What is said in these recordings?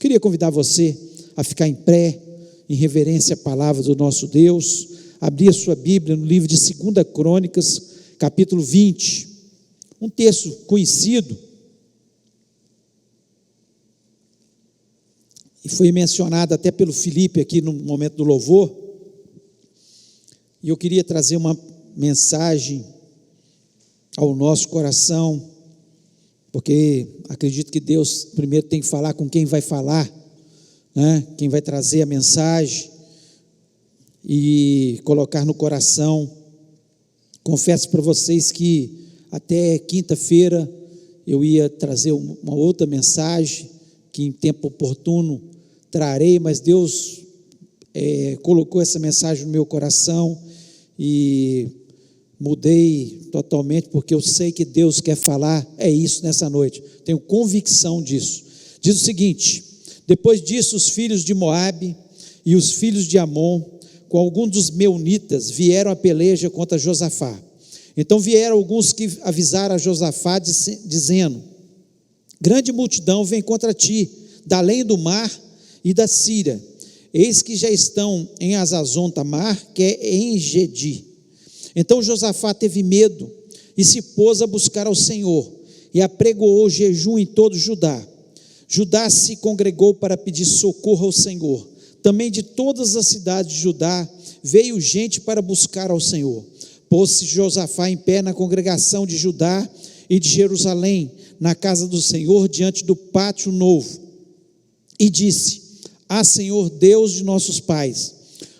Queria convidar você a ficar em pé, em reverência à palavra do nosso Deus, abrir a sua Bíblia no livro de 2 Crônicas, capítulo 20, um texto conhecido, e foi mencionado até pelo Felipe aqui no momento do louvor, e eu queria trazer uma mensagem ao nosso coração, porque acredito que Deus primeiro tem que falar com quem vai falar, né? Quem vai trazer a mensagem e colocar no coração. Confesso para vocês que até quinta-feira eu ia trazer uma outra mensagem, que em tempo oportuno trarei, mas Deus colocou essa mensagem no meu coração e mudei totalmente, porque eu sei que Deus quer falar, isso nessa noite, tenho convicção disso. Diz o seguinte: depois disso os filhos de Moabe e os filhos de Amon, com alguns dos meunitas, vieram à peleja contra Josafá. Então vieram alguns que avisaram a Josafá, dizendo: grande multidão vem contra ti, da além do mar e da Síria, eis que já estão em Azazon Tamar, que é em Gedi. Então Josafá teve medo e se pôs a buscar ao Senhor, e apregoou jejum em todo Judá. Judá se congregou para pedir socorro ao Senhor. Também de todas as cidades de Judá veio gente para buscar ao Senhor. Pôs-se Josafá em pé na congregação de Judá e de Jerusalém, na casa do Senhor, diante do pátio novo, e disse: Senhor, Deus de nossos pais,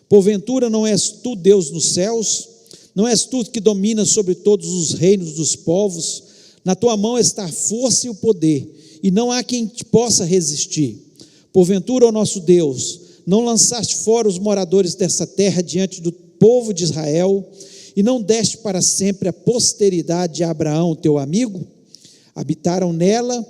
porventura não és tu Deus nos céus? Não és tu que dominas sobre todos os reinos dos povos? Na tua mão está a força e o poder, e não há quem te possa resistir. Porventura, ó nosso Deus, não lançaste fora os moradores dessa terra diante do povo de Israel, e não deste para sempre a posteridade de Abraão, teu amigo? Habitaram nela,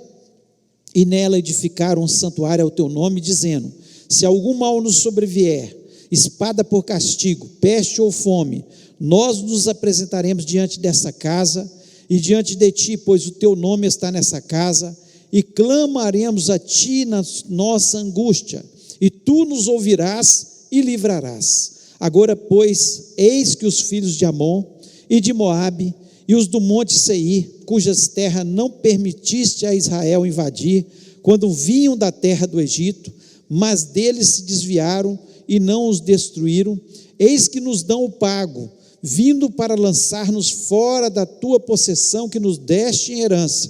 e nela edificaram um santuário ao teu nome, dizendo: se algum mal nos sobrevier, espada por castigo, peste ou fome, nós nos apresentaremos diante dessa casa e diante de ti, pois o teu nome está nessa casa, e clamaremos a ti na nossa angústia, e tu nos ouvirás e livrarás. Agora, pois, eis que os filhos de Amon e de Moabe e os do monte Seir, cujas terras não permitiste a Israel invadir, quando vinham da terra do Egito, mas deles se desviaram e não os destruíram, eis que nos dão o pago, vindo para lançar-nos fora da tua possessão que nos deste em herança.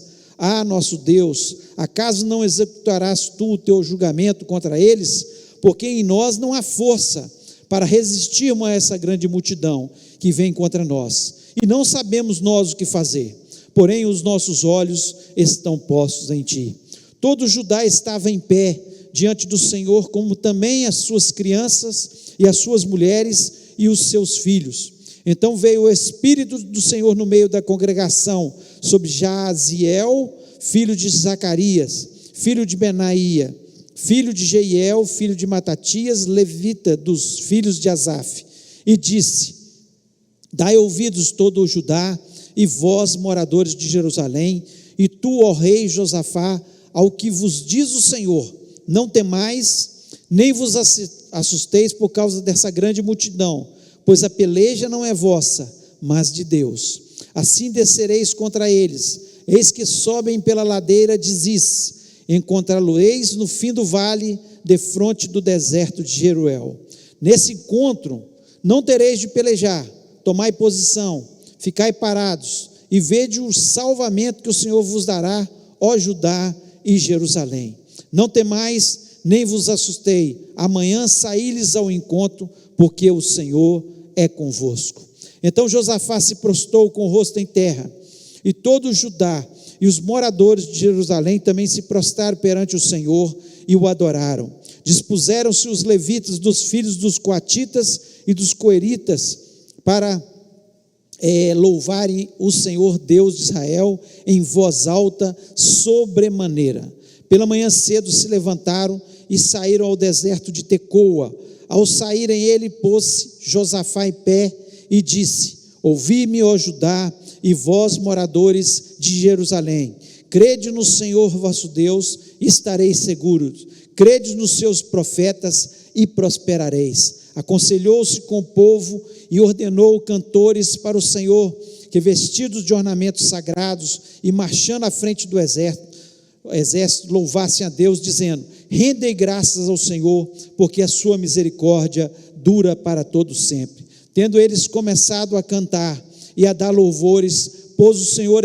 Nosso Deus, acaso não executarás tu o teu julgamento contra eles? Porque em nós não há força para resistirmos a essa grande multidão que vem contra nós, e não sabemos nós o que fazer, porém os nossos olhos estão postos em ti. Todo Judá estava em pé diante do Senhor, como também as suas crianças e as suas mulheres e os seus filhos. Então veio o Espírito do Senhor no meio da congregação, sobre Jaziel, filho de Zacarias, filho de Benaía, filho de Jeiel, filho de Matatias, levita dos filhos de Asaf, e disse: dai ouvidos todo o Judá, e vós, moradores de Jerusalém, e tu, ó rei Josafá, ao que vos diz o Senhor: não temais, nem vos assusteis por causa dessa grande multidão, pois a peleja não é vossa, mas de Deus. Assim descereis contra eles, eis que sobem pela ladeira de Ziz, encontrá-lo-eis no fim do vale, defronte do deserto de Jeruel. Nesse encontro não tereis de pelejar, tomai posição, ficai parados, e vede o salvamento que o Senhor vos dará, ó Judá e Jerusalém. Não temais, nem vos assustei, amanhã saí-lhes ao encontro, porque o Senhor é convosco. Então Josafá se prostrou com o rosto em terra, e todo o Judá e os moradores de Jerusalém também se prostraram perante o Senhor e o adoraram. Dispuseram-se os levitas dos filhos dos coatitas e dos coeritas para louvarem o Senhor Deus de Israel em voz alta sobremaneira. Pela manhã cedo se levantaram e saíram ao deserto de Tecoa. Ao saírem, ele pôs-se Josafá em pé e disse: ouvi-me, ó Judá, e vós, moradores de Jerusalém, crede no Senhor vosso Deus, e estareis seguros. crede nos seus profetas e prosperareis. Aconselhou-se com o povo e ordenou cantores para o Senhor, que vestidos de ornamentos sagrados e marchando à frente do exército louvassem a Deus, dizendo: rendei graças ao Senhor, porque a sua misericórdia dura para todo sempre. Tendo eles começado a cantar e a dar louvores, pôs o Senhor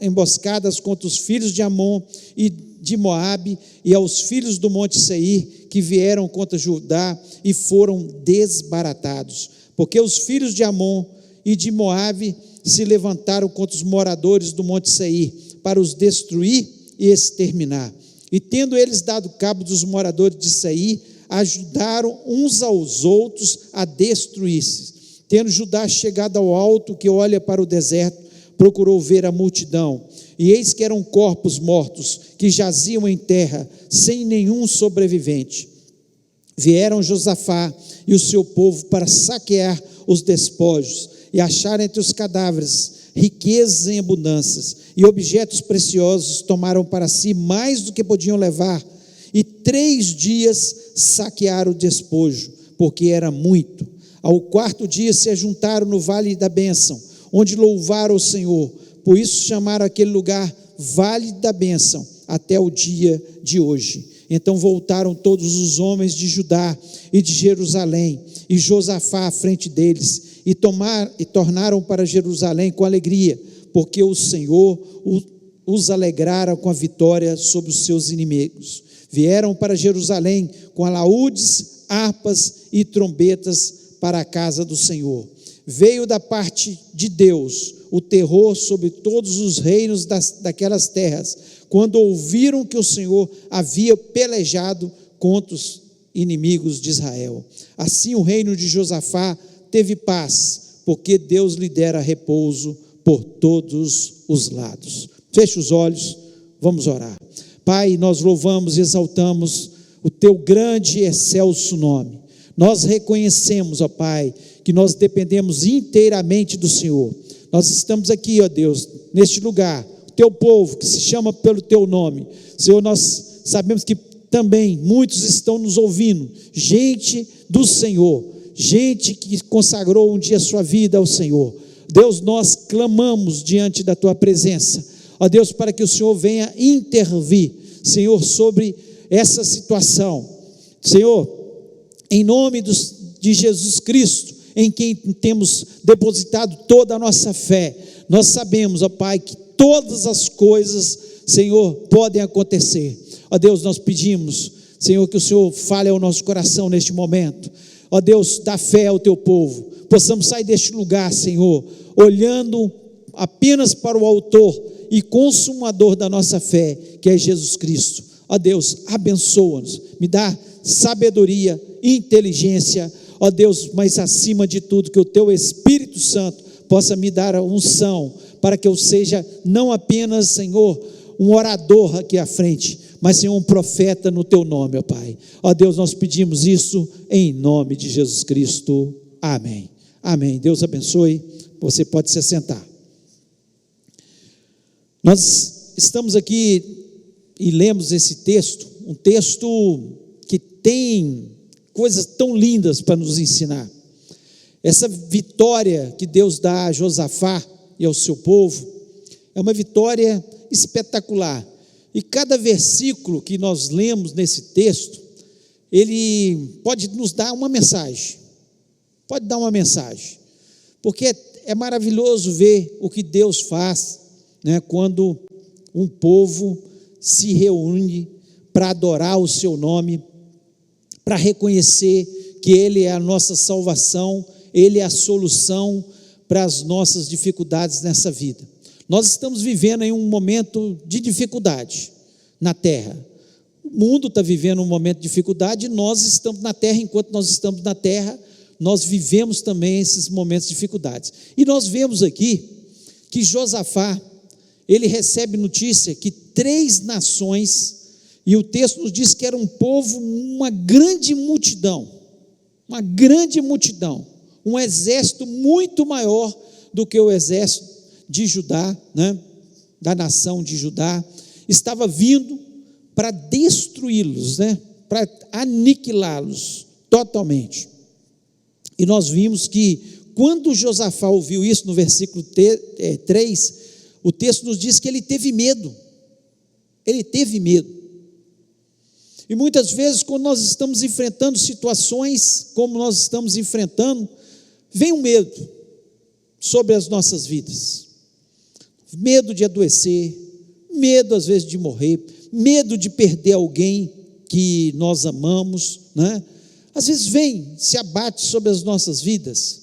emboscadas contra os filhos de Amon e de Moabe e aos filhos do monte Seir, que vieram contra Judá e foram desbaratados, porque os filhos de Amon e de Moabe se levantaram contra os moradores do monte Seir, para os destruir e exterminar. E tendo eles dado cabo dos moradores de Seir, ajudaram uns aos outros a destruir-se. Tendo Judá chegado ao alto que olha para o deserto, procurou ver a multidão, e eis que eram corpos mortos, que jaziam em terra, sem nenhum sobrevivente. Vieram Josafá e o seu povo para saquear os despojos, e acharam entre os cadáveres riquezas em abundâncias, e objetos preciosos. Tomaram para si mais do que podiam levar, e 3 dias saquearam o despojo, porque era muito. Ao 4º dia se ajuntaram no vale da bênção, onde louvaram o Senhor. Por isso chamaram aquele lugar Vale da Bênção, até o dia de hoje. Então voltaram todos os homens de Judá e de Jerusalém, e Josafá à frente deles, e tornaram para Jerusalém com alegria, porque o Senhor os alegrara com a vitória sobre os seus inimigos. Vieram para Jerusalém com alaúdes, harpas e trombetas para a casa do Senhor. Veio da parte de Deus o terror sobre todos os reinos daquelas terras, quando ouviram que o Senhor havia pelejado contra os inimigos de Israel. Assim o reino de Josafá teve paz, porque Deus lhe dera repouso por todos os lados. Feche os olhos, vamos orar. Pai, nós louvamos e exaltamos o teu grande e excelso nome. Nós reconhecemos, ó Pai, que nós dependemos inteiramente do Senhor. Nós estamos aqui, ó Deus, neste lugar, o teu povo que se chama pelo teu nome. Senhor, nós sabemos que também muitos estão nos ouvindo, gente do Senhor, gente que consagrou um dia a sua vida ao Senhor. Deus, nós clamamos diante da tua presença, ó Deus, para que o Senhor venha intervir, Senhor, sobre essa situação. Senhor, em nome de Jesus Cristo, em quem temos depositado toda a nossa fé, nós sabemos, ó Pai, que todas as coisas, Senhor, podem acontecer. Ó Deus, nós pedimos, Senhor, que o Senhor fale ao nosso coração neste momento. Ó Deus, dá fé ao teu povo, possamos sair deste lugar, Senhor, olhando apenas para o autor e consumador da nossa fé, que é Jesus Cristo. Ó Deus, abençoa-nos, me dá sabedoria, inteligência, ó Deus, mas acima de tudo, que o teu Espírito Santo possa me dar a unção, para que eu seja não apenas, Senhor, um orador aqui à frente, mas, Senhor, um profeta no teu nome, ó Pai. Ó Deus, nós pedimos isso em nome de Jesus Cristo. Amém. Amém. Deus abençoe. Você pode se assentar. Nós estamos aqui e lemos esse texto, um texto que tem coisas tão lindas para nos ensinar. Essa vitória que Deus dá a Josafá e ao seu povo é uma vitória espetacular. E cada versículo que nós lemos nesse texto, ele pode nos dar uma mensagem. Pode dar uma mensagem. Porque é maravilhoso ver o que Deus faz, né, quando um povo se reúne para adorar o seu nome, para reconhecer que Ele é a nossa salvação, Ele é a solução para as nossas dificuldades nessa vida. Nós estamos vivendo em um momento de dificuldade na terra. O mundo está vivendo um momento de dificuldade e nós estamos na terra. Enquanto nós estamos na terra, nós vivemos também esses momentos de dificuldades. E nós vemos aqui que Josafá, ele recebe notícia que 3 nações, e o texto nos diz que era um povo, uma grande multidão, um exército muito maior do que o exército de Judá, né, da nação de Judá, estava vindo para destruí-los, né, para aniquilá-los totalmente. E nós vimos que quando Josafá ouviu isso, no versículo 3, o texto nos diz que ele teve medo. Ele teve medo. E muitas vezes, quando nós estamos enfrentando situações como nós estamos enfrentando, vem um medo sobre as nossas vidas. Medo de adoecer, medo às vezes de morrer, medo de perder alguém que nós amamos, né? Às vezes vem, se abate sobre as nossas vidas,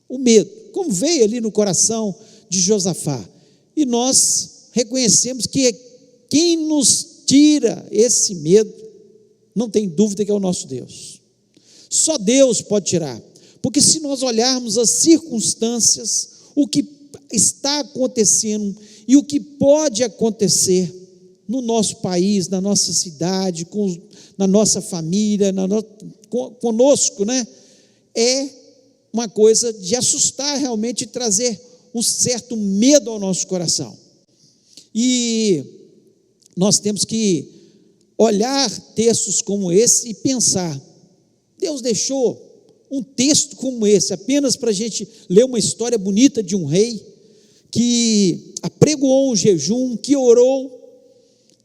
o medo, como veio ali no coração de Josafá. E nós reconhecemos que quem nos tira esse medo, não tem dúvida que é o nosso Deus. Só Deus pode tirar. Porque se nós olharmos as circunstâncias, o que está acontecendo e o que pode acontecer no nosso país, na nossa cidade, na nossa família, conosco, né? É uma coisa de assustar realmente e trazer um certo medo ao nosso coração. E nós temos que olhar textos como esse e pensar, Deus deixou um texto como esse, apenas para a gente ler uma história bonita de um rei, que apregoou um jejum, que orou,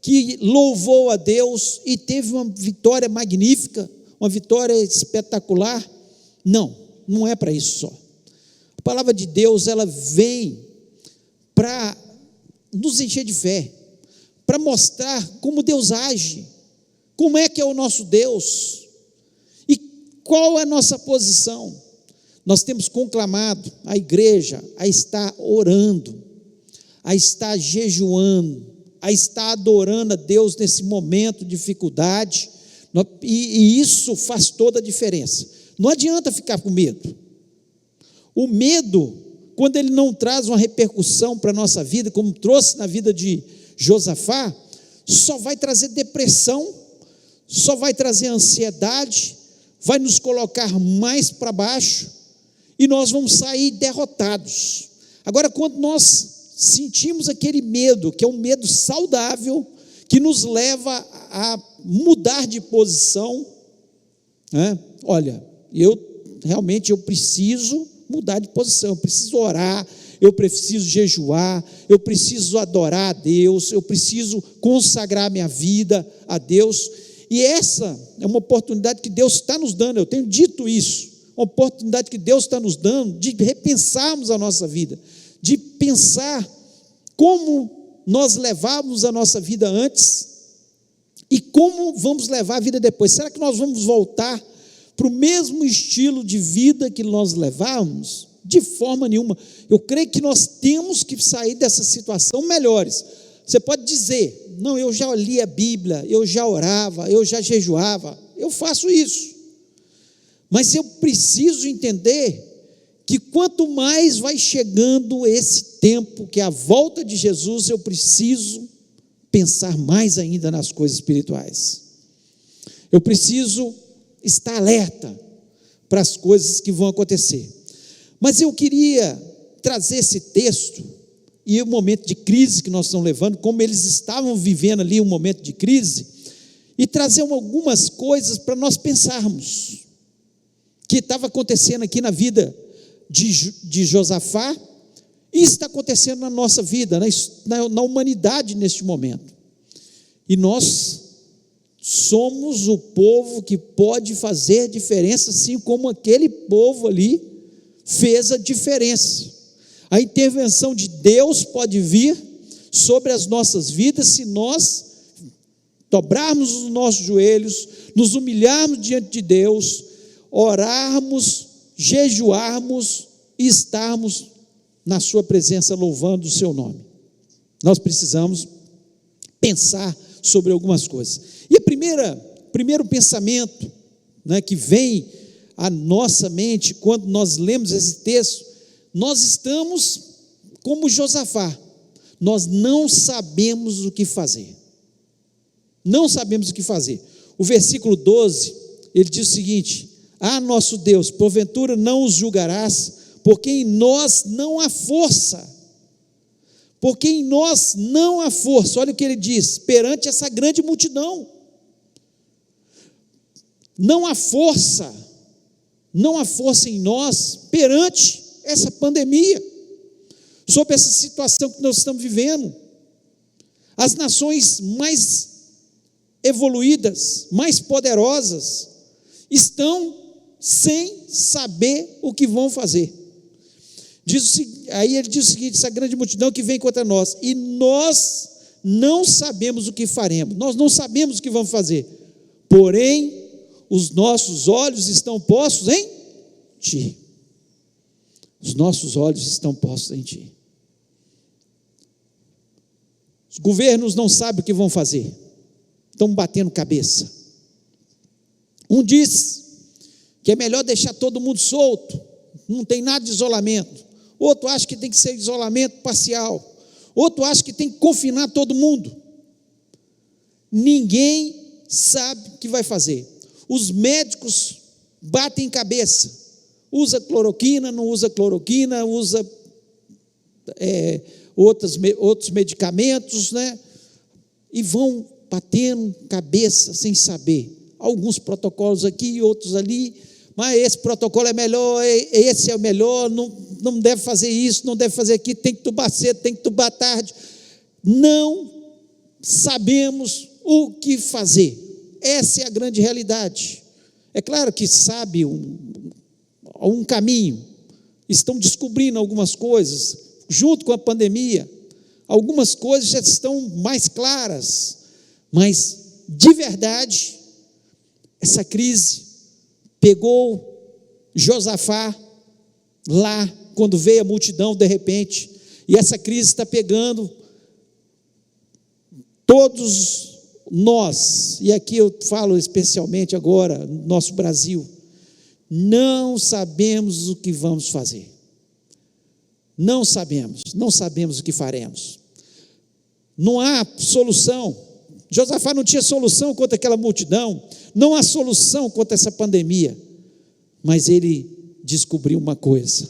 que louvou a Deus, e teve uma vitória magnífica, uma vitória espetacular. Não é para isso só. A palavra de Deus, ela vem para nos encher de fé, para mostrar como Deus age, como é que é o nosso Deus, e qual é a nossa posição. Nós temos conclamado a igreja a estar orando, a estar jejuando, a estar adorando a Deus nesse momento de dificuldade, e isso faz toda a diferença. Não adianta ficar com medo. O medo, quando ele não traz uma repercussão para a nossa vida, como trouxe na vida de Josafá, só vai trazer depressão, só vai trazer ansiedade, vai nos colocar mais para baixo, e nós vamos sair derrotados. Agora, quando nós sentimos aquele medo, que é um medo saudável, que nos leva a mudar de posição, né? Olha, eu preciso mudar de posição, eu preciso orar, eu preciso jejuar, eu preciso adorar a Deus, eu preciso consagrar minha vida a Deus, e essa é uma oportunidade que Deus está nos dando, eu tenho dito isso, uma oportunidade que Deus está nos dando, de repensarmos a nossa vida, de pensar como nós levávamos a nossa vida antes, e como vamos levar a vida depois. Será que nós vamos voltar para o mesmo estilo de vida que nós levávamos? De forma nenhuma. Eu creio que nós temos que sair dessa situação melhores. Você pode dizer, não, eu já li a Bíblia, eu já orava, eu já jejuava, eu faço isso, mas eu preciso entender que quanto mais vai chegando esse tempo, que é a volta de Jesus, eu preciso pensar mais ainda nas coisas espirituais, eu preciso estar alerta para as coisas que vão acontecer. Mas eu queria trazer esse texto e o momento de crise que nós estamos levando, como eles estavam vivendo ali um momento de crise, e trazer algumas coisas para nós pensarmos, que estava acontecendo aqui na vida de Josafá, e está acontecendo na nossa vida, na humanidade neste momento. E nós somos o povo que pode fazer diferença, assim como aquele povo ali fez a diferença. A intervenção de Deus pode vir sobre as nossas vidas se nós dobrarmos os nossos joelhos, nos humilharmos diante de Deus, orarmos, jejuarmos e estarmos na sua presença louvando o seu nome. Nós precisamos pensar sobre algumas coisas. E primeiro pensamento, né, que vem à nossa mente quando nós lemos esse texto, nós estamos como Josafá, nós não sabemos o que fazer. Não sabemos o que fazer. O versículo 12, ele diz o seguinte: ah, nosso Deus, porventura não os julgarás, porque em nós não há força. Porque em nós não há força. Olha o que ele diz: perante essa grande multidão. não há força em nós perante essa pandemia, sobre essa situação que nós estamos vivendo. As nações mais evoluídas, mais poderosas, estão sem saber o que vão fazer. Aí ele diz o seguinte: essa grande multidão que vem contra nós, e nós não sabemos o que faremos, nós não sabemos o que vamos fazer, porém os nossos olhos estão postos em Ti. Os nossos olhos estão postos em Ti. Os governos não sabem o que vão fazer, estão batendo cabeça. Um diz que é melhor deixar todo mundo solto, não tem nada de isolamento. Outro acha que tem que ser isolamento parcial. Outro acha que tem que confinar todo mundo. Ninguém sabe o que vai fazer. Os médicos batem cabeça. Usa cloroquina, não usa cloroquina, usa outros medicamentos, né? E vão batendo cabeça sem saber. Alguns protocolos aqui, outros ali, mas esse protocolo é melhor, esse é o melhor, não deve fazer isso, não deve fazer aquilo, tem que tubar cedo, tem que tubar tarde. Não sabemos o que fazer. Essa é a grande realidade. É claro que sabe um caminho, estão descobrindo algumas coisas, junto com a pandemia, algumas coisas já estão mais claras, mas de verdade, essa crise pegou Josafá lá, quando veio a multidão de repente, e essa crise está pegando todos nós, e aqui eu falo especialmente agora, no nosso Brasil, não sabemos o que vamos fazer, não sabemos o que faremos, não há solução. Josafá não tinha solução contra aquela multidão, não há solução contra essa pandemia, mas ele descobriu uma coisa,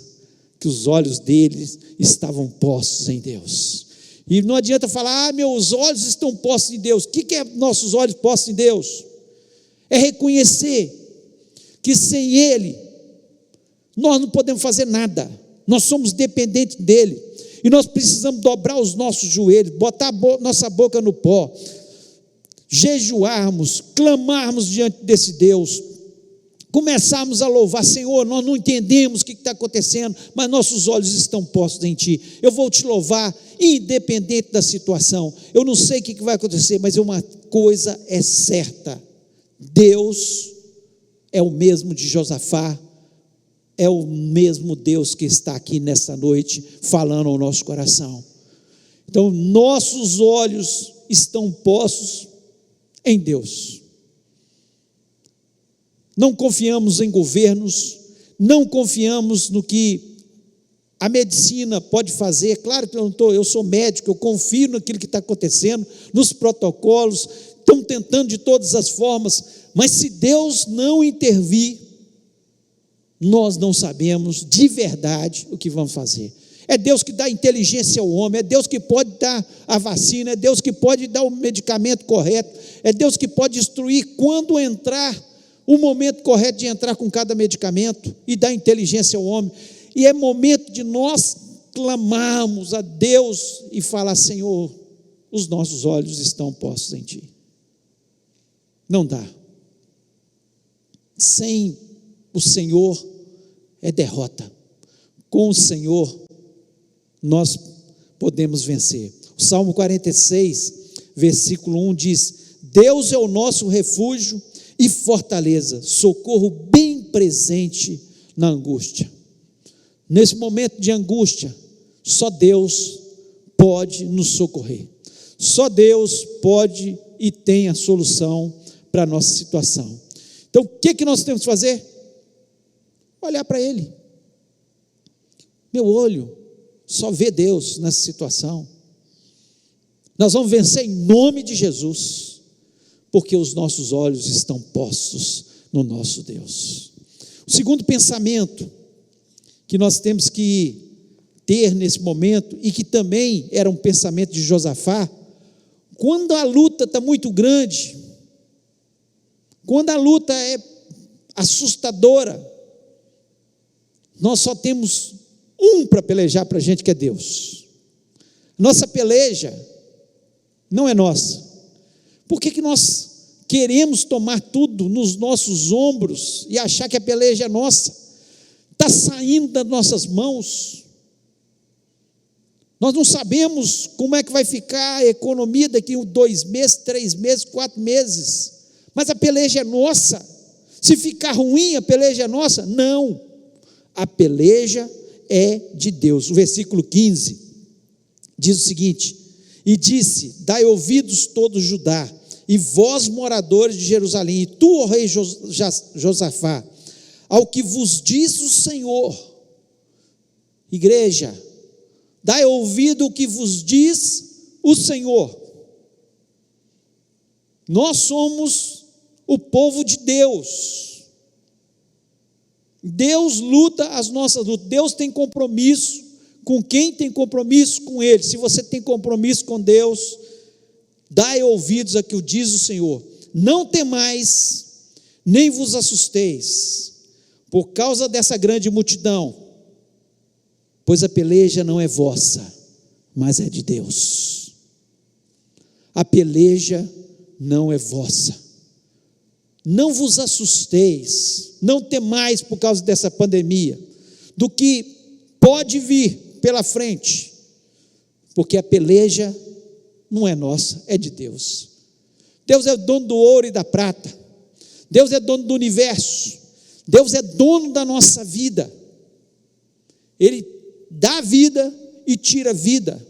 que os olhos dele estavam postos em Deus, e não adianta falar, meus olhos estão postos em Deus. O que é nossos olhos postos em Deus? É reconhecer que sem Ele, nós não podemos fazer nada, nós somos dependentes dEle, e nós precisamos dobrar os nossos joelhos, botar nossa boca no pó, jejuarmos, clamarmos diante desse Deus, começarmos a louvar, Senhor, nós não entendemos o que está acontecendo, mas nossos olhos estão postos em Ti, eu vou Te louvar, independente da situação, eu não sei o que vai acontecer, mas uma coisa é certa, Deus é o mesmo de Josafá, é o mesmo Deus que está aqui nesta noite, falando ao nosso coração. Então, nossos olhos estão postos em Deus. Não confiamos em governos, não confiamos no que a medicina pode fazer. Claro que eu sou médico, eu confio naquilo que está acontecendo, nos protocolos, estão tentando de todas as formas, mas se Deus não intervir, nós não sabemos de verdade o que vamos fazer. É Deus que dá inteligência ao homem, é Deus que pode dar a vacina, é Deus que pode dar o medicamento correto, é Deus que pode instruir quando entrar, o momento correto de entrar com cada medicamento e dar inteligência ao homem. E é momento de nós clamarmos a Deus e falar, Senhor, os nossos olhos estão postos em Ti. Não dá. Sem o Senhor é derrota. Com o Senhor nós podemos vencer. O Salmo 46, versículo 1 diz: Deus é o nosso refúgio e fortaleza, socorro bem presente na angústia. Nesse momento de angústia, só Deus pode nos socorrer. Só Deus pode e tem a solução para a nossa situação. Então, o que nós temos que fazer? Olhar para Ele. Meu olho só vê Deus nessa situação. Nós vamos vencer em nome de Jesus, porque os nossos olhos estão postos no nosso Deus. O segundo pensamento que nós temos que ter nesse momento, e que também era um pensamento de Josafá, quando a luta está muito grande, quando a luta é assustadora. Nós só temos um para pelejar para a gente, que é Deus. Nossa peleja não é nossa. Por que nós queremos tomar tudo nos nossos ombros e achar que a peleja é nossa? Está saindo das nossas mãos. Nós não sabemos como é que vai ficar a economia daqui 2 meses, 3 meses, 4 meses, mas a peleja é nossa. Se ficar ruim, a peleja é nossa? Não, a peleja é de Deus. O versículo 15 diz o seguinte: e disse: dai ouvidos todo Judá, e vós moradores de Jerusalém, e tu, ó rei Josafá, ao que vos diz o Senhor. Igreja, dai ouvido ao que vos diz o Senhor. Nós somos o povo de Deus. Deus luta as nossas lutas. Deus tem compromisso com quem tem compromisso com Ele. Se você tem compromisso com Deus, dai ouvidos a que diz o Senhor. Não temais, nem vos assusteis, por causa dessa grande multidão, pois a peleja não é vossa, mas é de Deus. A peleja não é vossa. Não vos assusteis, não temais por causa dessa pandemia, do que pode vir pela frente, porque a peleja não é nossa, é de Deus. Deus é o dono do ouro e da prata. Deus é dono do universo. Deus é dono da nossa vida. Ele dá vida e tira vida.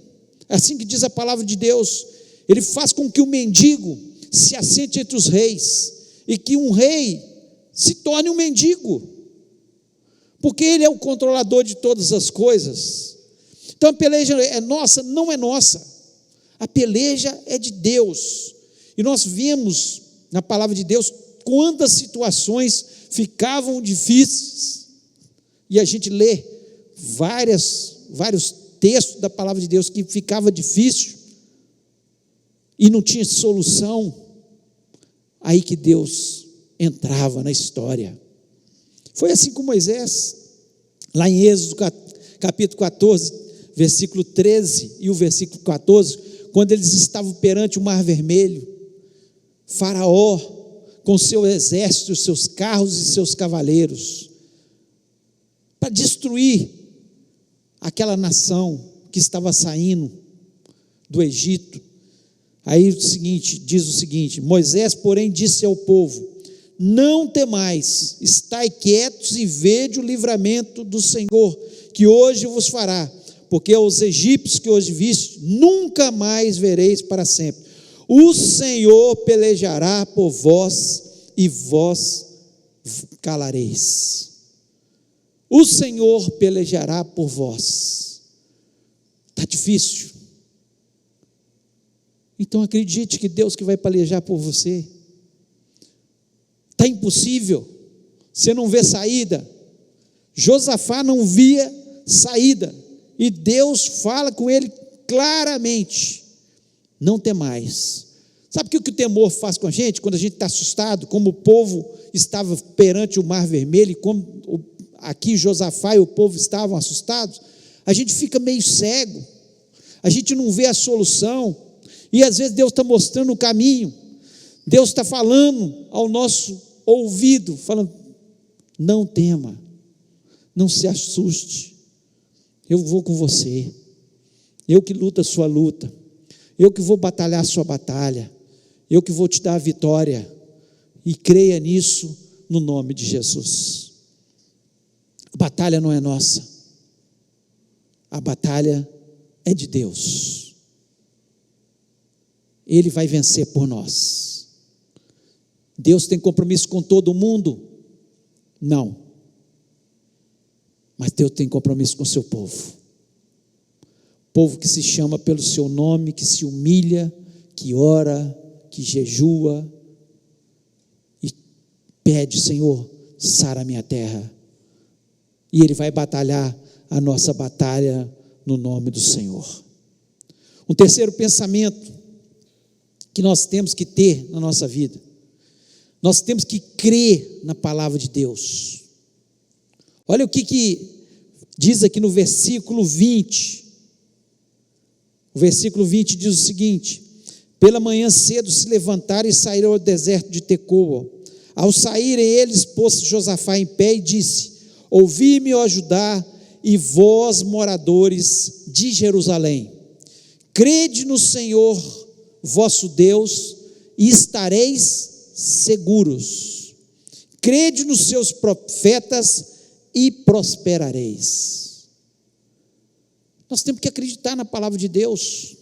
É assim que diz a palavra de Deus. Ele faz com que o mendigo se assente entre os reis, e que um rei se torne um mendigo, porque ele é o controlador de todas as coisas. Então a peleja é nossa? Não é nossa. A peleja é de Deus. E nós vemos na palavra de Deus quantas situações ficavam difíceis, e a gente lê vários textos da palavra de Deus que ficava difícil e não tinha solução. Aí que Deus entrava na história. Foi assim com Moisés, lá em Êxodo capítulo 14, versículo 13 e o versículo 14, quando eles estavam perante o Mar Vermelho, Faraó, com seu exército, seus carros e seus cavaleiros, para destruir aquela nação que estava saindo do Egito. Aí diz o seguinte: Moisés, porém, disse ao povo: não temais, estai quietos e vede o livramento do Senhor, que hoje vos fará, porque os egípcios que hoje viste, nunca mais vereis para sempre. O Senhor pelejará por vós, e vós calareis. O Senhor pelejará por vós. Está difícil? Então acredite que Deus que vai pelejar por você. Está impossível, você não vê saída. Josafá não via saída, e Deus fala com ele claramente: não temais. Sabe o que o temor faz com a gente? Quando a gente está assustado, como o povo estava perante o Mar Vermelho, e como aqui Josafá e o povo estavam assustados, a gente fica meio cego, a gente não vê a solução, e às vezes Deus está mostrando o caminho, Deus está falando ao nosso ouvido, falando: não tema, não se assuste, eu vou com você, eu que luto a sua luta, eu que vou batalhar a sua batalha, eu que vou te dar a vitória, e creia nisso no nome de Jesus. A batalha não é nossa, a batalha é de Deus. Ele vai vencer por nós. Deus tem compromisso com todo mundo? Não. Mas Deus tem compromisso com o seu povo. Povo que se chama pelo seu nome, que se humilha, que ora, que jejua e pede: Senhor, sara a minha terra. E Ele vai batalhar a nossa batalha no nome do Senhor. Um terceiro pensamento que nós temos que ter na nossa vida: Nós temos que crer na palavra de Deus. Olha o que diz aqui no versículo 20. O versículo 20 diz o seguinte: pela manhã cedo se levantaram e saíram ao deserto de Tecoa. Ao saírem eles, pôs Josafá em pé e disse: ouvi-me, ó Judá, e vós, moradores de Jerusalém, crede no Senhor vosso Deus e estareis seguros. Crede nos seus profetas e prosperareis. Nós temos que acreditar na palavra de Deus.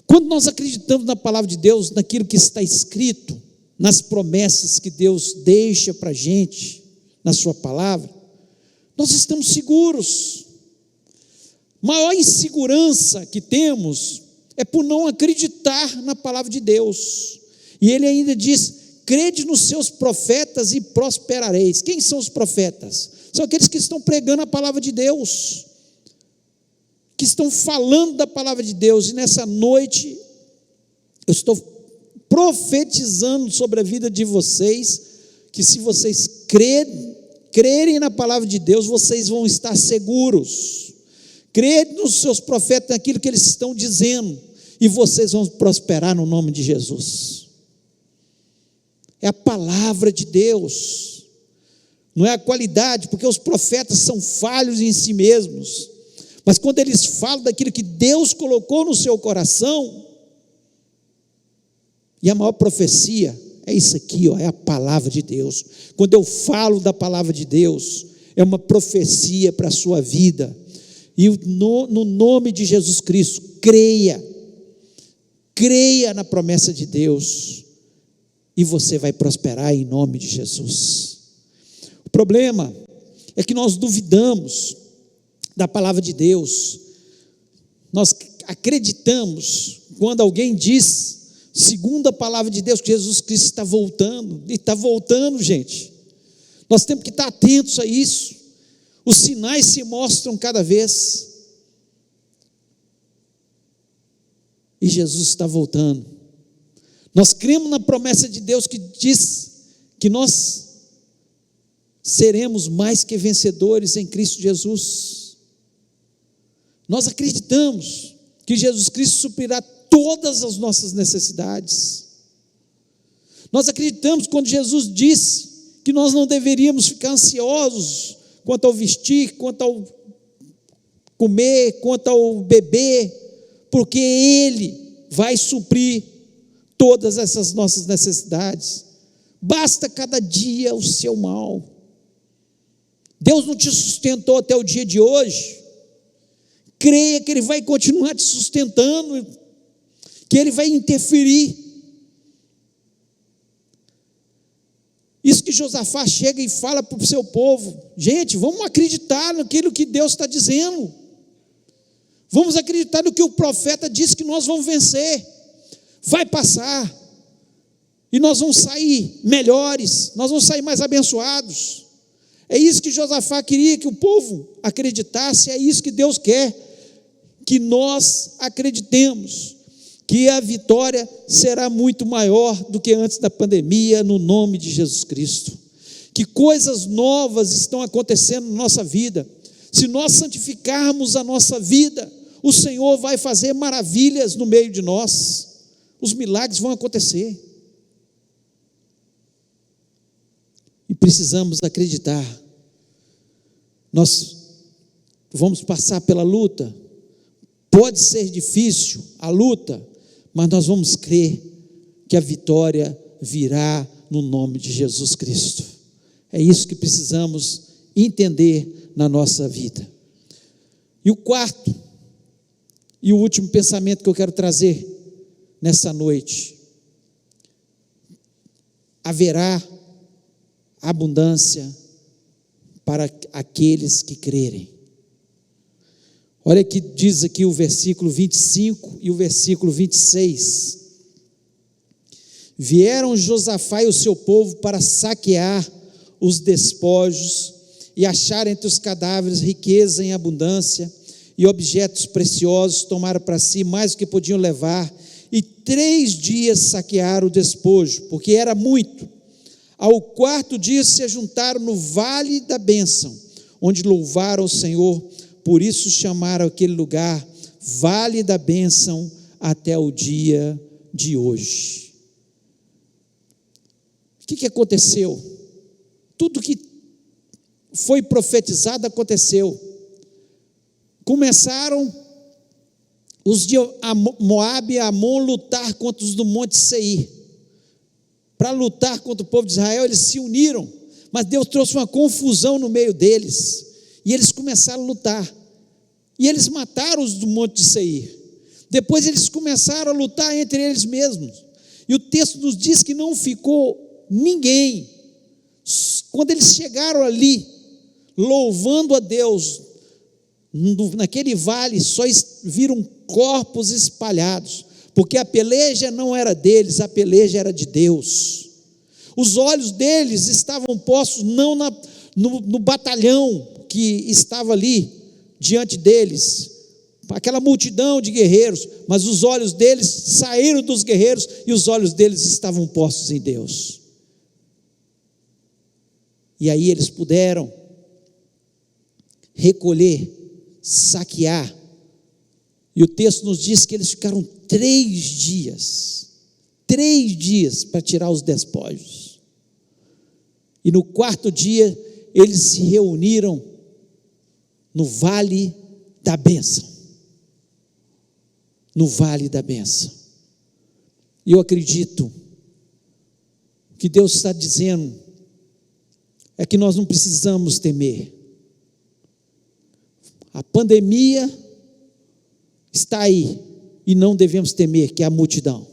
Quando nós acreditamos na palavra de Deus, naquilo que está escrito, nas promessas que Deus deixa para a gente, na sua palavra, nós estamos seguros. Maior insegurança que temos é por não acreditar na palavra de Deus. E ele ainda diz: crede nos seus profetas e prosperareis. Quem são os profetas? São aqueles que estão pregando a palavra de Deus, que estão falando da palavra de Deus. E nessa noite eu estou profetizando sobre a vida de vocês, que se vocês crerem na palavra de Deus, vocês vão estar seguros. Crede nos seus profetas, naquilo que eles estão dizendo, e vocês vão prosperar no nome de Jesus. É a palavra de Deus, não é a qualidade, porque os profetas são falhos em si mesmos, mas quando eles falam daquilo que Deus colocou no seu coração, e a maior profecia é isso aqui, ó, é a palavra de Deus. Quando eu falo da palavra de Deus, é uma profecia para a sua vida. E no nome de Jesus Cristo, creia na promessa de Deus, e você vai prosperar em nome de Jesus. O problema é que nós duvidamos da palavra de Deus. Nós acreditamos quando alguém diz, segundo a palavra de Deus, que Jesus Cristo está voltando. E está voltando, gente. Nós temos que estar atentos a isso. Os sinais se mostram cada vez, e Jesus está voltando. Nós cremos na promessa de Deus que diz que nós seremos mais que vencedores em Cristo Jesus. Nós acreditamos que Jesus Cristo suprirá todas as nossas necessidades. Nós acreditamos quando Jesus disse que nós não deveríamos ficar ansiosos quanto ao vestir, quanto ao comer, quanto ao beber, porque Ele vai suprir todas essas nossas necessidades. Basta cada dia o seu mal. Deus não te sustentou até o dia de hoje, creia que Ele vai continuar te sustentando, que Ele vai interferir. Isso que Josafá chega e fala para o seu povo: gente, vamos acreditar naquilo que Deus está dizendo, vamos acreditar no que o profeta disse, que nós vamos vencer, vai passar, e nós vamos sair melhores, nós vamos sair mais abençoados. É isso que Josafá queria que o povo acreditasse, é isso que Deus quer, que nós acreditemos, que a vitória será muito maior do que antes da pandemia, no nome de Jesus Cristo. Que coisas novas estão acontecendo na nossa vida. Se nós santificarmos a nossa vida, o Senhor vai fazer maravilhas no meio de nós, os milagres vão acontecer. E precisamos acreditar. Nós vamos passar pela luta, pode ser difícil a luta, mas nós vamos crer que a vitória virá no nome de Jesus Cristo. É isso que precisamos entender na nossa vida. E o quarto e o último pensamento que eu quero trazer nessa noite: haverá abundância para aqueles que crerem. Olha que diz aqui o versículo 25 e o versículo 26. Vieram Josafá e o seu povo para saquear os despojos e achar entre os cadáveres riqueza em abundância e objetos preciosos. Tomaram para si mais do que podiam levar, e 3 dias saquearam o despojo, porque era muito. Ao quarto dia se ajuntaram no vale da bênção, onde louvaram o Senhor, por isso chamaram aquele lugar Vale da Bênção até o dia de hoje. O que aconteceu? Tudo que foi profetizado aconteceu. Começaram os de Moabe e Amon lutar contra os do Monte Seir. Para lutar contra o povo de Israel, eles se uniram, mas Deus trouxe uma confusão no meio deles, e eles começaram a lutar, e eles mataram os do Monte de Seir. Depois eles começaram a lutar entre eles mesmos, e o texto nos diz que não ficou ninguém. Quando eles chegaram ali, louvando a Deus, naquele vale só viram corpos espalhados, porque a peleja não era deles, a peleja era de Deus. Os olhos deles estavam postos não no batalhão que estava ali diante deles, aquela multidão de guerreiros, mas os olhos deles saíram dos guerreiros e os olhos deles estavam postos em Deus. E aí eles puderam recolher, saquear, e o texto nos diz que eles ficaram 3 dias para tirar os despojos, e no 4º dia eles se reuniram no Vale da Bênção, e eu acredito que Deus está dizendo é que nós não precisamos temer. A pandemia está aí e não devemos temer, que é a multidão.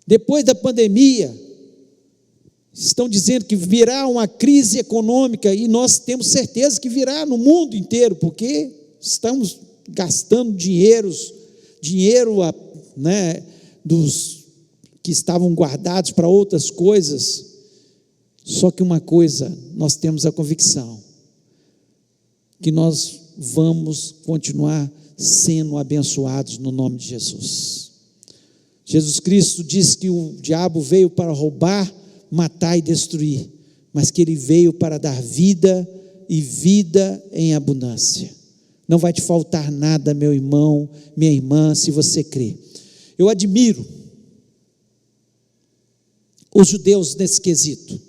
Depois da pandemia, estão dizendo que virá uma crise econômica, e nós temos certeza que virá no mundo inteiro, porque estamos gastando dinheiro, dos que estavam guardados para outras coisas. Só que uma coisa, nós temos a convicção, que nós vamos continuar sendo abençoados no nome de Jesus. Jesus Cristo disse que o diabo veio para roubar, matar e destruir, mas que ele veio para dar vida e vida em abundância. Não vai te faltar nada, meu irmão, minha irmã, se você crê. Eu admiro os judeus nesse quesito.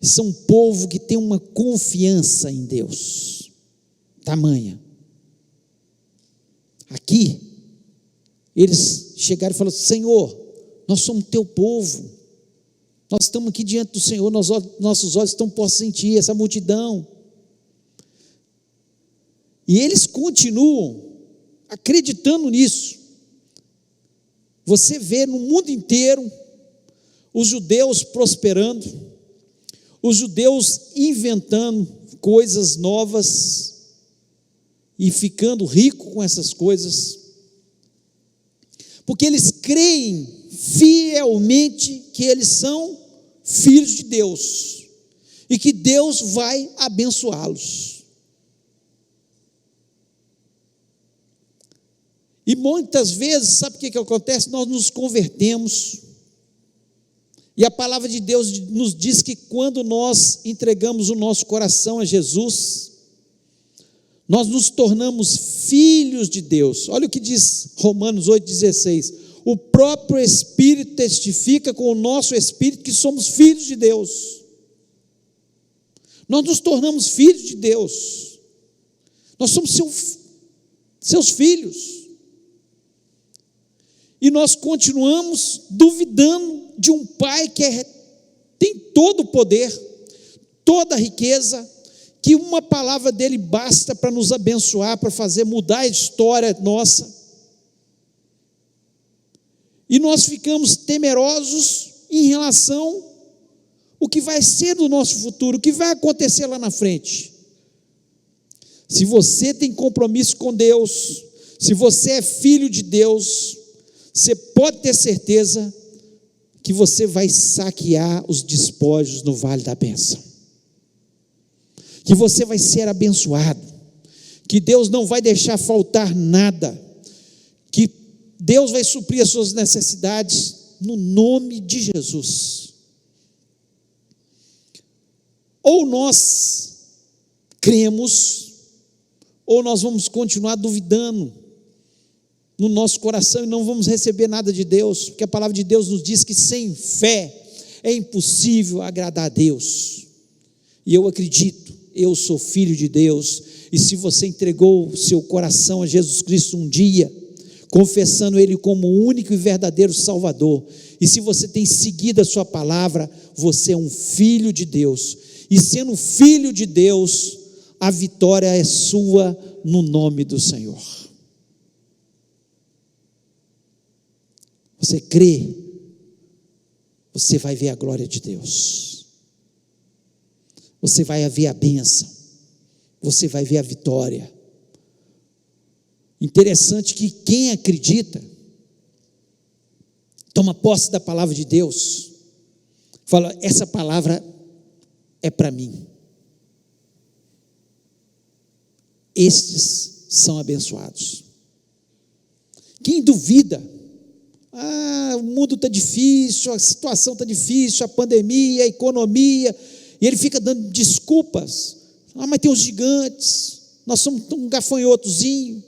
São um povo que tem uma confiança em Deus tamanha. Aqui eles chegaram e falaram: Senhor, nós somos teu povo, nós estamos aqui diante do Senhor, nossos olhos estão postos em ti, essa multidão. E eles continuam acreditando nisso. Você vê no mundo inteiro os judeus prosperando, os judeus inventando coisas novas e ficando rico com essas coisas, porque eles creem fielmente que eles são filhos de Deus e que Deus vai abençoá-los. E muitas vezes, sabe o que acontece? Nós nos convertemos, e a palavra de Deus nos diz que quando nós entregamos o nosso coração a Jesus, nós nos tornamos filhos de Deus. Olha o que diz Romanos 8,16: o próprio Espírito testifica com o nosso Espírito que somos filhos de Deus. Nós nos tornamos filhos de Deus, nós somos seus filhos, e nós continuamos duvidando de um Pai que tem todo o poder, toda a riqueza, que uma palavra dele basta para nos abençoar, para fazer mudar a história nossa. E nós ficamos temerosos em relação ao que vai ser do nosso futuro, o que vai acontecer lá na frente. Se você tem compromisso com Deus, se você é filho de Deus, você pode ter certeza que você vai saquear os despojos no Vale da Bênção, que você vai ser abençoado, que Deus não vai deixar faltar nada, que Deus vai suprir as suas necessidades no nome de Jesus. Ou nós cremos, ou nós vamos continuar duvidando no nosso coração e não vamos receber nada de Deus, porque a palavra de Deus nos diz que sem fé é impossível agradar a Deus. E eu acredito, eu sou filho de Deus, e se você entregou o seu coração a Jesus Cristo um dia, confessando Ele como o único e verdadeiro Salvador, e se você tem seguido a sua palavra, você é um filho de Deus, e sendo filho de Deus, a vitória é sua no nome do Senhor. Você crê, você vai ver a glória de Deus, você vai ver a bênção, você vai ver a vitória. Interessante que quem acredita, toma posse da palavra de Deus, fala, essa palavra é para mim. Estes são abençoados. Quem duvida, o mundo está difícil, a situação está difícil, a pandemia, a economia, e ele fica dando desculpas, mas tem os gigantes, nós somos um gafanhotozinho,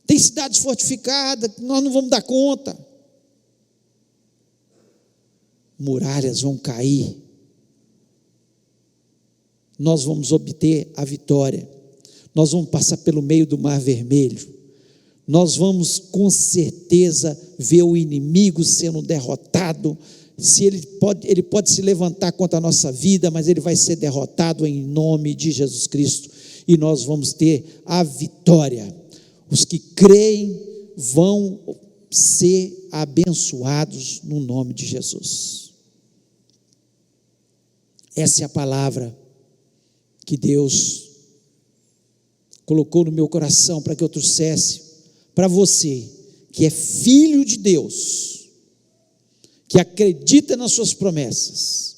tem cidades fortificadas, nós não vamos dar conta. Muralhas vão cair, nós vamos obter a vitória, nós vamos passar pelo meio do Mar Vermelho, nós vamos com certeza ver o inimigo sendo derrotado. Se ele pode se levantar contra a nossa vida, mas ele vai ser derrotado em nome de Jesus Cristo, e nós vamos ter a vitória. Os que creem vão ser abençoados no nome de Jesus. Essa é a palavra que Deus colocou no meu coração para que eu trouxesse para você, que é filho de Deus, que acredita nas suas promessas,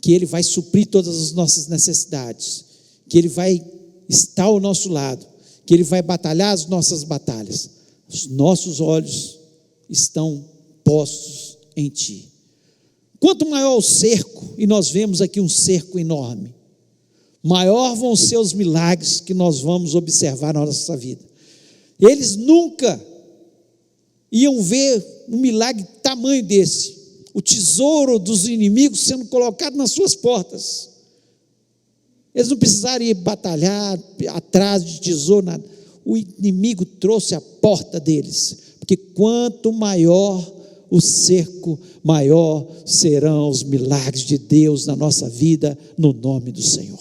que Ele vai suprir todas as nossas necessidades, que Ele vai estar ao nosso lado, que Ele vai batalhar as nossas batalhas. Os nossos olhos estão postos em Ti. Quanto maior o cerco, e nós vemos aqui um cerco enorme, maior vão ser os milagres que nós vamos observar na nossa vida. Eles nunca iam ver um milagre tamanho desse, o tesouro dos inimigos sendo colocado nas suas portas. Eles não precisaram ir batalhar atrás de tesouro, nada. O inimigo trouxe a porta deles, porque quanto maior o cerco, maior serão os milagres de Deus na nossa vida, no nome do Senhor.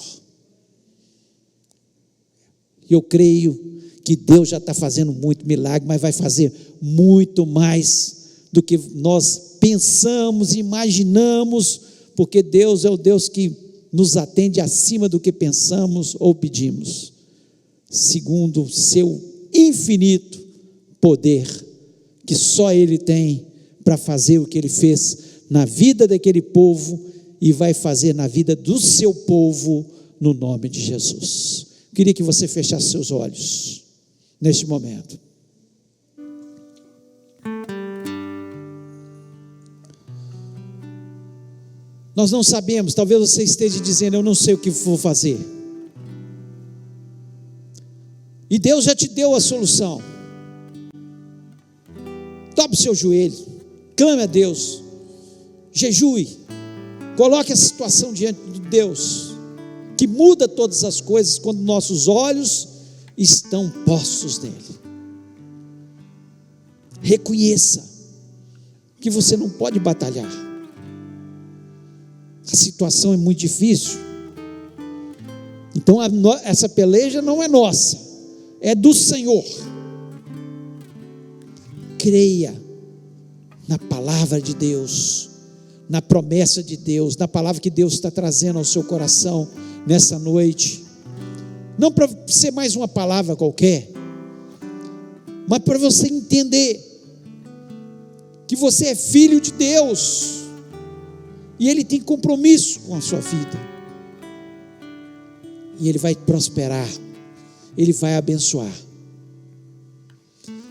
Eu creio que Deus já está fazendo muito milagre, mas vai fazer muito mais do que nós pensamos, imaginamos, porque Deus é o Deus que nos atende acima do que pensamos ou pedimos, segundo o seu infinito poder, que só Ele tem para fazer o que Ele fez na vida daquele povo e vai fazer na vida do seu povo, no nome de Jesus. Queria que você fechasse seus olhos neste momento. Nós não sabemos, talvez você esteja dizendo, eu não sei o que vou fazer. E Deus já te deu a solução. Dobre seu joelho, clame a Deus, jejue, coloque a situação diante de Deus, que muda todas as coisas quando nossos olhos estão postos nele. Reconheça que você não pode batalhar, a situação é muito difícil, então essa peleja não é nossa, é do Senhor. Creia na palavra de Deus, na promessa de Deus, na palavra que Deus está trazendo ao seu coração nessa noite, não para ser mais uma palavra qualquer, mas para você entender que você é filho de Deus, e Ele tem compromisso com a sua vida, e Ele vai prosperar, Ele vai abençoar.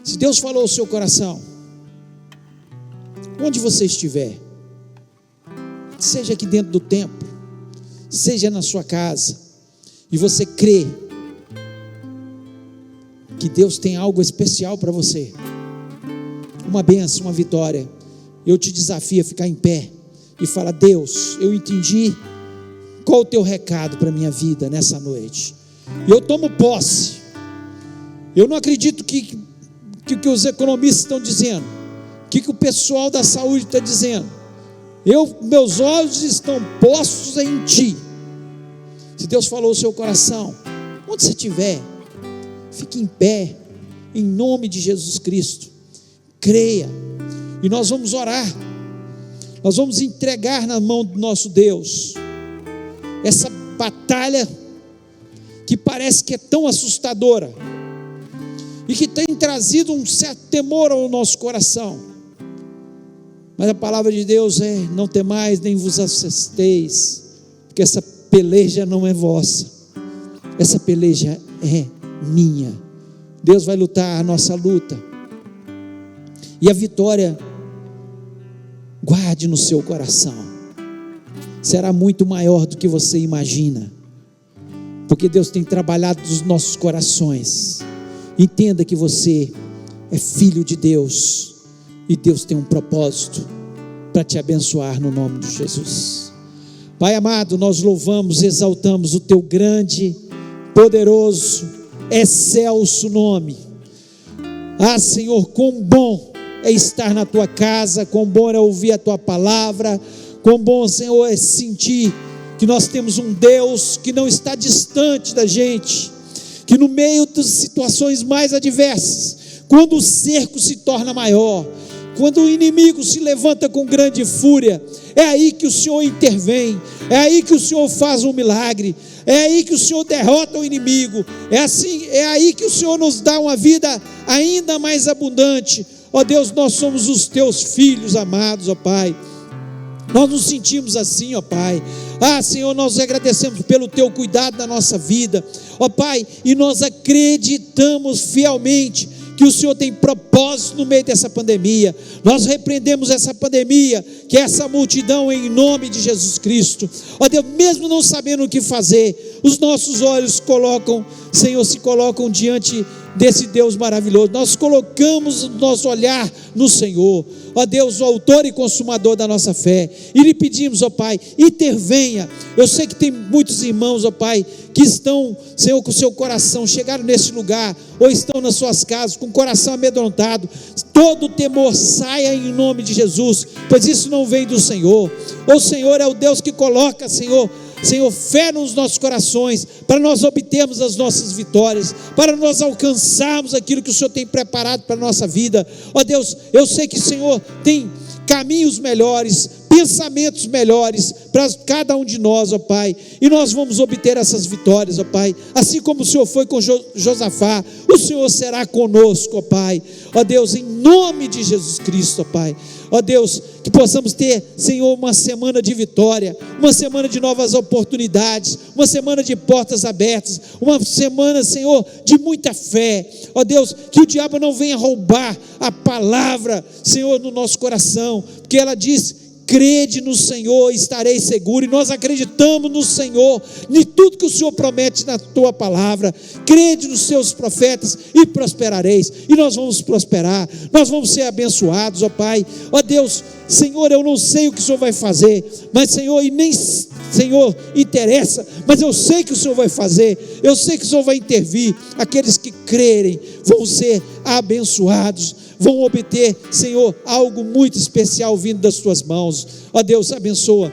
Se Deus falou ao seu coração, onde você estiver, seja aqui dentro do templo, seja na sua casa, e você crê que Deus tem algo especial para você, uma bênção, uma vitória, eu te desafio a ficar em pé e falar: Deus, eu entendi qual o teu recado para a minha vida nessa noite, eu tomo posse. Eu não acredito que os economistas estão dizendo, que o pessoal da saúde está dizendo. Meus olhos estão postos em ti. Se Deus falou o seu coração, onde você estiver, fique em pé, em nome de Jesus Cristo, creia, e nós vamos orar, nós vamos entregar na mão do nosso Deus, essa batalha, que parece que é tão assustadora, e que tem trazido um certo temor ao nosso coração, mas a palavra de Deus é: não temais, nem vos assusteis, porque essa peleja não é vossa, essa peleja é minha. Deus vai lutar a nossa luta, e a vitória, guarde no seu coração, será muito maior do que você imagina, porque Deus tem trabalhado nos nossos corações. Entenda que você é filho de Deus, e Deus tem um propósito para te abençoar no nome de Jesus. Pai amado, nós louvamos, exaltamos o teu grande, poderoso, excelso nome. Senhor, quão bom é estar na tua casa, quão bom é ouvir a tua palavra, quão bom, Senhor, é sentir que nós temos um Deus que não está distante da gente, que no meio das situações mais adversas, quando o cerco se torna maior, quando o inimigo se levanta com grande fúria, é aí que o Senhor intervém, é aí que o Senhor faz um milagre, é aí que o Senhor derrota o inimigo, é aí que o Senhor nos dá uma vida ainda mais abundante. Ó Deus, nós somos os teus filhos amados, ó Pai, nós nos sentimos assim, ó Pai. Senhor, nós agradecemos pelo teu cuidado na nossa vida, ó Pai, e nós acreditamos fielmente que o Senhor tem propósito no meio dessa pandemia. Nós repreendemos essa pandemia, que é essa multidão, em nome de Jesus Cristo. Ó Deus, mesmo não sabendo o que fazer, os nossos olhos Senhor, se colocam diante desse Deus maravilhoso. Nós colocamos o nosso olhar no Senhor, ó Deus, o autor e consumador da nossa fé, e lhe pedimos, ó Pai, intervenha. Eu sei que tem muitos irmãos, ó Pai, que estão, Senhor, com o seu coração, chegaram nesse lugar, ou estão nas suas casas, com o coração amedrontado. Todo o temor saia em nome de Jesus, pois isso não vem do Senhor. O Senhor é o Deus que coloca, Senhor, fé nos nossos corações, para nós obtermos as nossas vitórias, para nós alcançarmos aquilo que o Senhor tem preparado para a nossa vida. Ó Deus, eu sei que o Senhor tem caminhos melhores, pensamentos melhores para cada um de nós, ó Pai, e nós vamos obter essas vitórias, ó Pai, assim como o Senhor foi com Josafá, o Senhor será conosco, ó Pai. Ó Deus, em nome de Jesus Cristo, ó Pai, ó Deus, que possamos ter, Senhor, uma semana de vitória, uma semana de novas oportunidades, uma semana de portas abertas, uma semana, Senhor, de muita fé. Ó Deus, que o diabo não venha roubar a palavra, Senhor, no nosso coração, porque ela diz: crede no Senhor, estarei seguro. E nós acreditamos no Senhor, em tudo que o Senhor promete na tua palavra. Crede nos seus profetas e prosperareis. E nós vamos prosperar, nós vamos ser abençoados, ó Pai. Ó Deus, Senhor, eu não sei o que o Senhor vai fazer, mas Senhor, e nem Senhor interessa, mas eu sei que o Senhor vai fazer, eu sei que o Senhor vai intervir. Aqueles que crerem vão ser abençoados, vão obter, Senhor, algo muito especial vindo das tuas mãos. Ó Deus, abençoa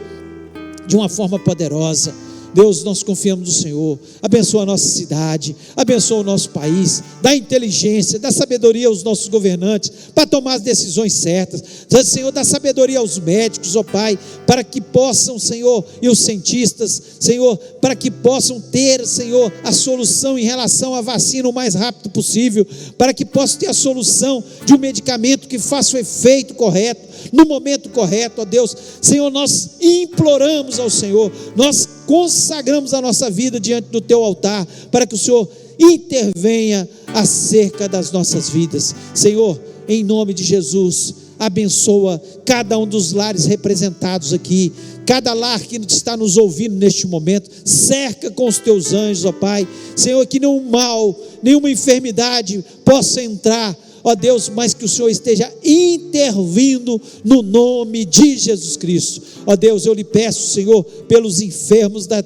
de uma forma poderosa. Deus, nós confiamos no Senhor. Abençoa a nossa cidade, abençoa o nosso país, dá inteligência, dá sabedoria aos nossos governantes para tomar as decisões certas. Senhor, dá sabedoria aos médicos, ó Pai, para que possam, Senhor, e os cientistas, Senhor, para que possam ter, Senhor, a solução em relação à vacina o mais rápido possível, para que possam ter a solução de um medicamento que faça o efeito correto, no momento correto. Ó Deus, Senhor, nós imploramos ao Senhor, nós consagramos a nossa vida diante do teu altar, para que o Senhor intervenha acerca das nossas vidas. Senhor, em nome de Jesus, abençoa cada um dos lares representados aqui, cada lar que está nos ouvindo neste momento, cerca com os teus anjos, ó Pai. Senhor, que nenhum mal, nenhuma enfermidade possa entrar, ó Deus, mas que o Senhor esteja intervindo no nome de Jesus Cristo. Ó Deus, eu lhe peço, Senhor, pelos enfermos da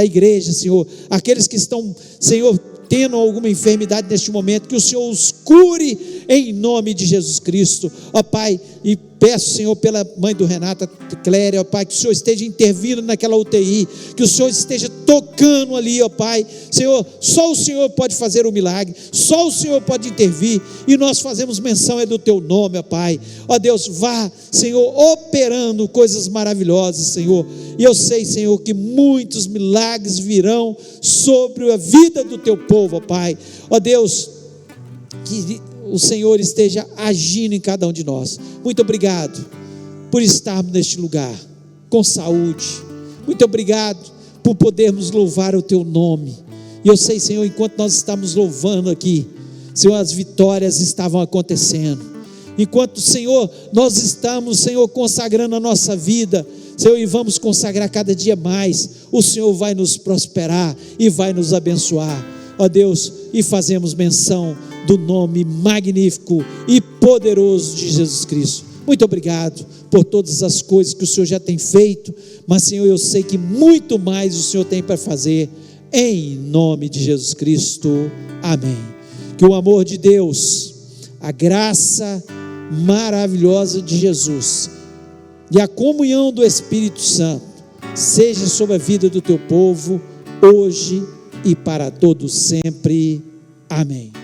igreja, Senhor, aqueles que estão, Senhor, tendo alguma enfermidade neste momento, que o Senhor os cure em nome de Jesus Cristo, ó Pai. E peço, Senhor, pela mãe do Renata, Cléria, ó Pai, que o Senhor esteja intervindo naquela UTI, que o Senhor esteja tocando ali, ó Pai. Senhor, só o Senhor pode fazer o milagre, só o Senhor pode intervir, e nós fazemos menção do Teu nome, ó Pai. Ó Deus, vá, Senhor, operando coisas maravilhosas, Senhor, e eu sei, Senhor, que muitos milagres virão sobre a vida do Teu povo, ó Pai. Ó Deus, que o Senhor esteja agindo em cada um de nós. Muito obrigado por estarmos neste lugar com saúde. Muito obrigado por podermos louvar o Teu nome. E eu sei, Senhor, enquanto nós estamos louvando aqui, Senhor, as vitórias estavam acontecendo. Enquanto, Senhor, nós estamos, Senhor, consagrando a nossa vida, Senhor, e vamos consagrar cada dia mais, o Senhor vai nos prosperar e vai nos abençoar, ó Deus, e fazemos menção do nome magnífico e poderoso de Jesus Cristo. Muito obrigado por todas as coisas que o Senhor já tem feito, mas, Senhor, eu sei que muito mais o Senhor tem para fazer, em nome de Jesus Cristo, amém. Que o amor de Deus, a graça maravilhosa de Jesus e a comunhão do Espírito Santo seja sobre a vida do Teu povo, hoje e para todos sempre, amém.